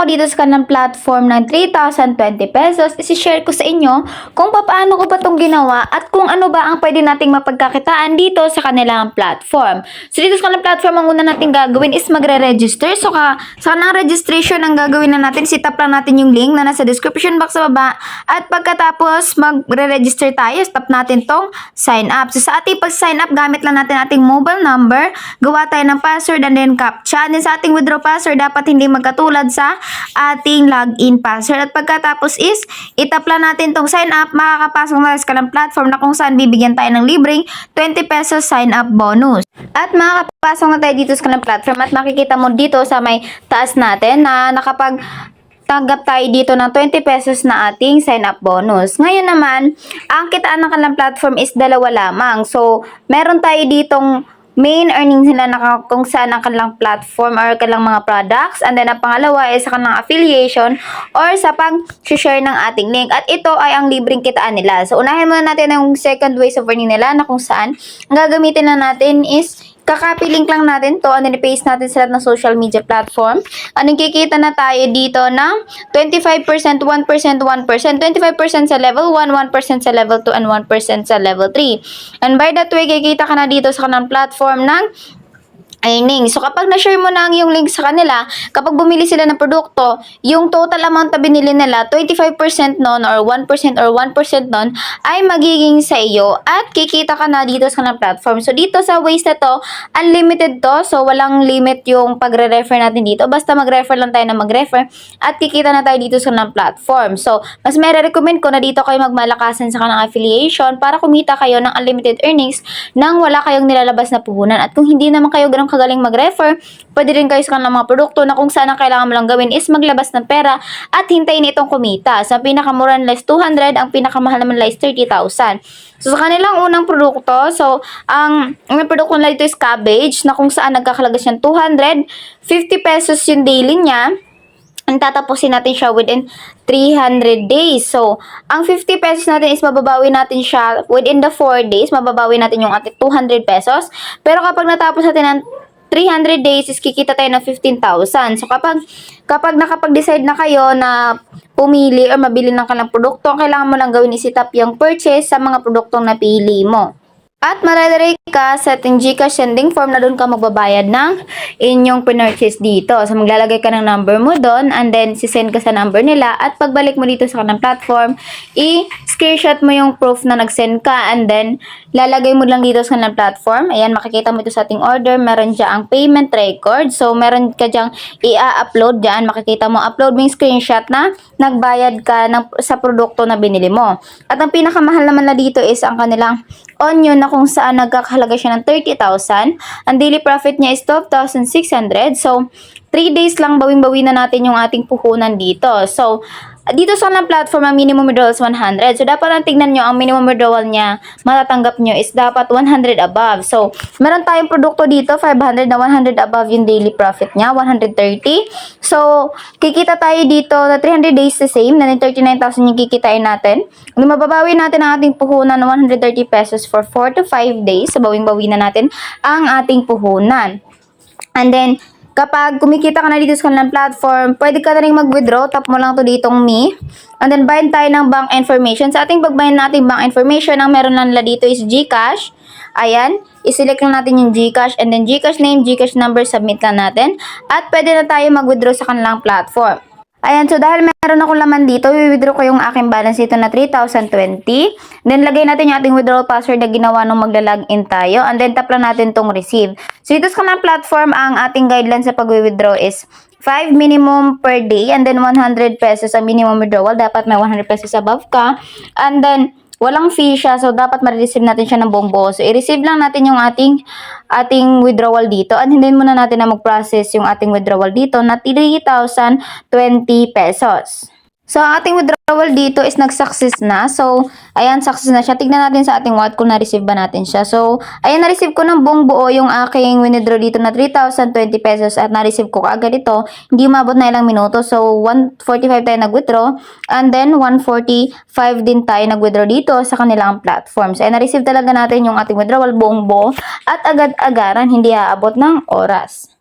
ako dito sa kanilang platform ng 3,020 pesos, isi-share ko sa inyo kung paano ko ba itong ginawa at kung ano ba ang pwede nating mapagkakitaan dito sa kanilang platform. So dito sa kanilang platform, ang una natin gagawin is magre-register. So sa kanilang registration, ang gagawin na natin, sit-up lang natin yung link na nasa description box sa baba. At pagkatapos magre-register tayo, stop natin tong sign up. So sa ating pag-sign up, gamit lang natin ating mobile number, gawa tayo ng password and then captcha. And then sa ating withdraw password, dapat hindi magkatulad sa ating login password. At pagkatapos is, itap lang natin tong sign up, makakapasok na sa kanilang platform na kung saan bibigyan tayo ng libreng 20 pesos sign up bonus. At makakapasok na tayo dito sa kanilang platform at makikita mo dito sa may taas natin na tanggap tayo dito ng 20 pesos na ating sign up bonus. Ngayon naman, ang kitaan ng kanilang platform is dalawa lamang. So, meron tayo ditong main earnings nila na kung saan ang kanilang platform or kanilang mga products. And then, ang pangalawa ay sa kanilang affiliation or sa pag-share ng ating link. At ito ay ang libreng kitaan nila. So, unahin muna natin ang second ways of earning nila na kung saan ang gagamitin na natin is kaka-copy link lang natin to and then i-paste natin sa lahat ng social media platform. Anong kikita na tayo dito ng 25%, 1%, 1%, 25% sa level 1, 1% sa level 2, and 1% sa level 3. And by that way, kikita ka na dito sa kanang platform ng earning. So, kapag na-share mo na ang iyong link sa kanila, kapag bumili sila ng produkto, yung total amount na binili nila, 25% nun or 1% nun ay magiging sa iyo at kikita ka na dito sa kanang platform. So, dito sa ways na to, unlimited to. So, walang limit yung pagre-refer natin dito. Basta mag-refer lang tayo na mag-refer at kikita na tayo dito sa kanang platform. So, mas may recommend ko na dito kayo magmalakasan sa kanang affiliation para kumita kayo ng unlimited earnings nang wala kayong nilalabas na puhunan. At kung hindi naman kayo ganun kagaling mag-refer, pwede rin kayo sa kanilang mga produkto na kung saan ang kailangan mo lang gawin is maglabas ng pera at hintayin itong kumita. Sa pinakamura nila is 200, ang pinakamahal naman nila is 30,000. So, sa kanilang unang produkto, so, ang produkto nila ito is cabbage na kung saan nagkakalaga siyang 250 pesos yung daily niya. Ang tatapusin natin siya within 300 days. So, ang 50 pesos natin is mababawi natin siya within the 4 days. Mababawi natin yung ating 200 pesos. Pero kapag natapos natin ang 300 days is kikita tayo ng 15,000. So, kapag nakapag-decide na kayo na pumili o mabili ng kanilang produkto, ang kailangan mo lang gawin is itap yung purchase sa mga produktong napili mo. At maradirect ka sa ating GCash sending form na doon ka magbabayad ng inyong pinurchase dito. So, maglalagay ka ng number mo doon and then sisend ka sa number nila at pagbalik mo dito sa kanang platform, i-screenshot mo yung proof na nag-send ka and then lalagay mo lang dito sa kanang platform. Ayan, makikita mo ito sa ating order. Meron dyan ang payment record. So, meron ka dyang i-upload dyan. Makikita mo, upload mo yung screenshot na nagbayad ka sa produkto na binili mo. At ang pinakamahal naman na dito is ang kanilang onion na kung saan nagkakahalaga siya ng 30,000. Ang daily profit niya is 12,600. So, 3 days lang bawing-bawi na natin yung ating puhunan dito. So, dito sa kanang platform, ang minimum withdrawal is 100. So, dapat lang tignan nyo, ang minimum withdrawal niya, matatanggap nyo is dapat 100 above. So, meron tayong produkto dito, 500 na 100 above yung daily profit niya, 130. So, kikita tayo dito na 300 days the same, na 39,000 yung kikitain natin. Kung mababawi natin ang ating puhunan na 130 pesos for 4 to 5 days, so bawing-bawi na natin ang ating puhunan. And then, kapag kumikita ka na dito sa kanilang platform, pwede ka na rin mag-withdraw. Tap mo lang to ditong me. And then, bayan tayo ng bank information. Sa ating pagbayan natin bank information, ang meron lang nila dito is GCash. Ayan. I-select lang natin yung GCash. And then, GCash name, GCash number, submit lang natin. At pwede na tayo mag-withdraw sa kanilang platform. Ayan, so dahil meron akong laman dito, i-withdraw ko yung aking balance dito na 3,020. Then, lagay natin yung ating withdrawal password na ginawa nung magla-login tayo. And then, tap lang natin tong receive. So, dito sa kanang platform, ang ating guidelines sa pag-withdraw is 5 minimum per day. And then, 100 pesos ang minimum withdrawal. Dapat may 100 pesos above ka. And then, walang fee siya. So, dapat ma-receive natin siya ng buong buo. So, i-receive lang natin yung ating withdrawal dito. At hintayin muna natin na mag-process yung ating withdrawal dito na 3,020 pesos. So, ang ating withdrawal dito is nag-success na. So, ayan, success na siya. Tignan natin sa ating wallet kung na-receive ba natin siya. So, ayan, na-receive ko ng buong buo yung aking withdraw dito na 3,020 pesos at na-receive ko kaagad ito. Hindi umabot na ilang minuto. So, 145 tayo nag-withdraw. And then, 145 din tayo nag-withdraw dito sa kanilang platforms. Ayan, na-receive talaga natin yung ating withdrawal buong buo at agad-agaran, hindi aabot ng oras.